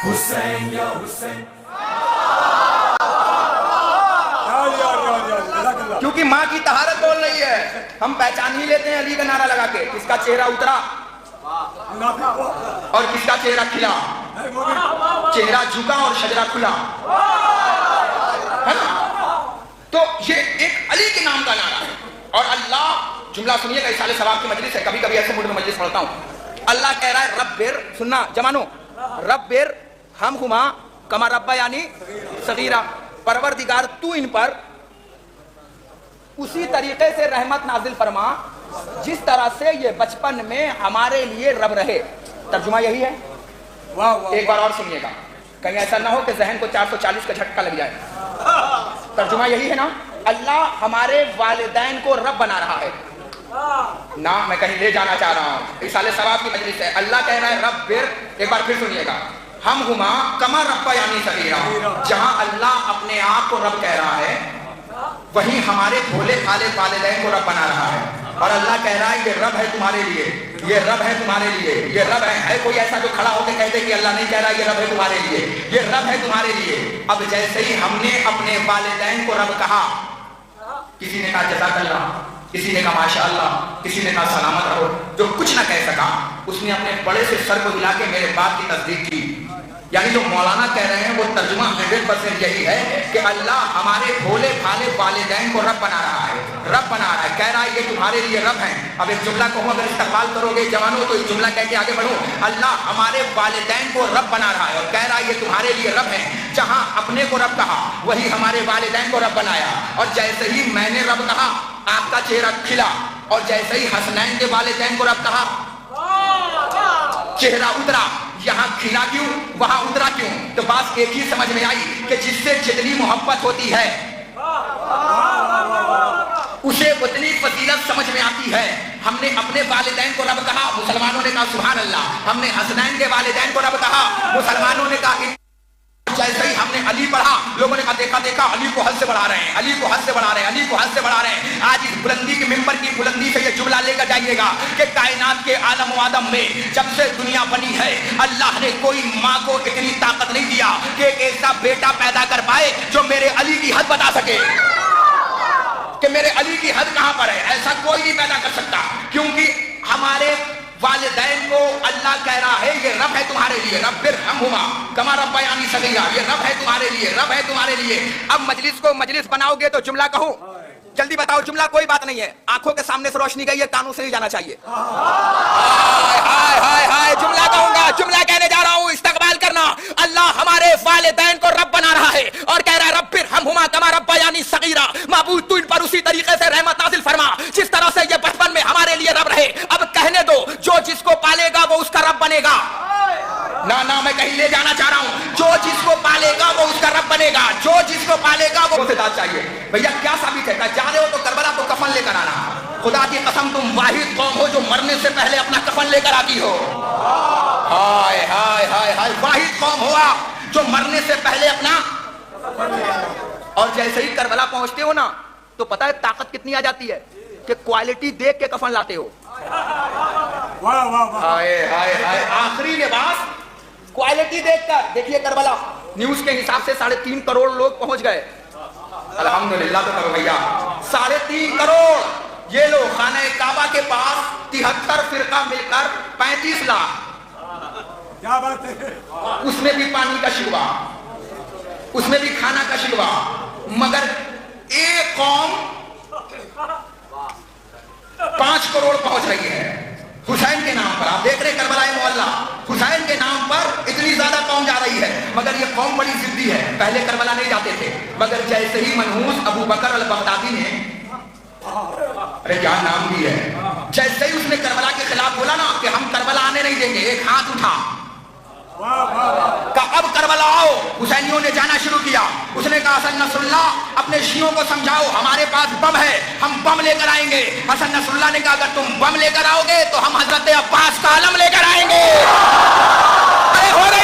حسین یا حسین. کیونکہ ماں کی طہارت بول رہی ہے. ہم پہچان ہی لیتے ہیں علی کا نعرہ لگا کے کس کا چہرہ اترا اور کس کا چہرہ کھلا. چہرہ جھکا اور شجرہ کھلا ہے نا. تو یہ ایک علی کے نام کا نعرہ ہے. اور اللہ جملہ سنیے گا, اصالہ ثواب کی مجلس ہے, کبھی کبھی ایسے موڈ میں مجلس پڑھتا ہوں. اللہ کہہ رہا ہے ربر, سننا جوانو, ربر ہمہما کما ربا یعنی صغیرہ, پروردگار تو ان پر اسی طریقے سے رحمت نازل فرما جس طرح سے یہ بچپن میں ہمارے لیے رب رہے. ترجمہ یہی ہے. ایک بار اور سنیے گا, کہیں ایسا نہ ہو کہ ذہن کو 440 کا جھٹکا لگ جائے. ترجمہ یہی ہے نا, اللہ ہمارے والدین کو رب بنا رہا ہے نا. میں کہیں لے جانا چاہ رہا ہوں, اصالہ ثواب کی مجلس ہے. اللہ کہہ رہا ہے رب بر, ایک بار پھر سنیے گا, ہم ہما کما ربا یعنی صغیرہ. جہاں اللہ اپنے آپ کو رب کہہ رہا ہے وہیں ہمارے بھولے بھالے والدین کو رب بنا رہا ہے. اور اللہ کہہ رہا ہے یہ رب ہے تمہارے لیے, یہ رب ہے تمہارے لیے, یہ رب ہے. کوئی ایسا جو کھڑا ہو کے کہتے کہ اللہ نہیں کہہ رہا یہ رب ہے تمہارے لیے, یہ رب ہے تمہارے لیے. اب جیسے ہی ہم نے اپنے والدین کو رب کہا, کسی نے کہا جزاک اللہ, کسی نے کہا ماشاء اللہ, کسی نے کہا سلامت رہو, جو کچھ نہ کہہ سکا اس نے اپنے بڑے سے سر کو ہلا کے میرے باپ کی تصدیق کی. یعنی جو مولانا کہہ رہے ہیں وہ ترجمہ 100% یہی ہے کہ اللہ ہمارے بھولے بھالے والدین کو رب بنا رہا ہے, رب بنا رہا ہے. کہہ رہا ہے یہ تمہارے لیے رب ہیں. اب ایک جملہ کہوں, اگر استقبال کرو گے جوانوں تو ایک جملہ کہہ کے آگے بڑھو. اللہ ہمارے والدین کو رب بنا رہا ہے اور کہہ رہا ہے یہ تمہارے لیے رب ہیں. جہاں اپنے کو رب کہا وہی ہمارے والدین کو رب بنایا. اور جیسے ہی میں نے رب کہا آپ کا چہرہ کھلا, اور جیسے ہی حسنین کے والدین کو رب کہا چہرہ اترا. یہاں کھلا کیوں, وہاں اترا کیوں؟ تو بات ایک ہی سمجھ میں آئی کہ جس سے جتنی محبت ہوتی ہے اسے اتنی فضیلت سمجھ میں آتی ہے. ہم نے اپنے والدین کو رب کہا, مسلمانوں نے کہا سبحان اللہ. ہم نے حسنین کے والدین کو رب کہا, مسلمانوں نے کہا. جیسے ہی ہم نے علی پڑھا لوگوں نے کہا دیکھا دیکھا علی کو حد سے بڑھا رہے ہیں, علی کو حد سے بڑھا رہے ہیں, علی کو حد سے بڑھا رہے ہیں. آج اس بلندی کی ممبر کی بلندی سے یہ جملہ لے کر جائیے گا کہ کائنات کے عالم و آدم میں جب سے دنیا بنی ہے اللہ نے کوئی ماں کو اتنی طاقت نہیں دیا کہ ایک ایسا بیٹا پیدا کر پائے جو میرے علی کی حد بتا سکے کہ میرے علی کی حد کہاں پر ہے. ایسا کوئی نہیں پیدا کر سکتا, کیونکہ ہمارے والدین کو اللہ کہہ رہا ہے یہ رب ہے تمہارے لیے. رب ارحمہما کما ربا یعنی صغیرہ, یہ رب ہے تمہارے لیے, رب ہے تمہارے لیے. اب مجلس کو مجلس بناؤ گے تو جملہ کہوں, جلدی بتاؤ جملہ, کوئی بات نہیں ہے, آنکھوں کے سامنے سے روشنی گئی ہے, کانوں سے نہیں جانا چاہیے. ہائے ہائے ہائے, جملہ کہوں گا, جملہ کہنے جا رہا ہوں, استقبال کرنا. اللہ ہمارے والدین کو رب بنا رہا ہے اور کہہ رہا ہے رب ارحمہما کما ربا یعنی صغیرہ. معبود تو ان پر اسی طریقے سے رحمت نازل فرما جس طرح سے یہ بچپن میں ہمارے لیے رب رہے. اب کہنے دو جو جس کو پالے گا وہ اس کا رب بنے گا. نہ میں کہیں لے جانا چاہ رہا ہوں, جو جس کو پالے گا وہ اس کا رب بنے گا, جو جس کو پالے گا وہ اسے داد چاہیے. بھیا کیا ثابت ہے, جا رہے ہو تو کربلا تو کفن لے کر آنا. خدا کی قسم تم واحد قوم ہو جو مرنے سے پہلے اپنا کفن لے کر آتی ہو. ہائے ہائے ہائے ہائے, واحد قوم ہوا جو مرنے سے پہلے اپنا. اور جیسے ہی کربلا پہنچتے ہو نا تو پتہ ہے طاقت کتنی آ جاتی ہے کہ کوالٹی دیکھ کے کفن لاتے ہو. ہائے ہائے ہائے, آخری لباس کوالٹی دیکھ کر. دیکھیے کربلا نیوز کے حساب سے 3.5 کروڑ لوگ پہنچ گئے. الحمدللہ تو کرو بھیا, 3.5 کروڑ. یہ لوگ خانہ کعبہ کے پاس 73 فرقہ مل کر 35 لاکھ. کیا بات ہے, اس میں بھی پانی کا شکوہ, اس میں بھی کھانا کا شکوہ, مگر ایک قوم 5 کروڑ پہنچ رہی ہے حسین کے نام پر. آپ دیکھ رہے کربلا معلّہ, حسین کے نام پر اتنی زیادہ قوم جا رہی ہے. مگر یہ قوم بڑی ضدی ہے, پہلے کربلا نہیں جاتے تھے, مگر جیسے ہی منحوس ابو بکر البغدادی نے, ارے کیا نام بھی ہے, جیسے ہی اس نے کربلا کے خلاف بولا نا کہ ہم کربلا آنے نہیں دیں گے, ایک ہاتھ اٹھا کہا اب کربلا آؤ. حسینیوں نے جانا شروع کیا. اس نے کہا حسن نصر اللہ اپنے شیعوں کو سمجھاؤ ہمارے پاس بم ہے, ہم بم لے کر آئیں گے. حسن نصر اللہ نے کہا اگر تم بم لے کر آؤ گے تو ہم حضرت عباس کا علم لے کر آئیں گے. ہو رہی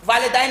والدین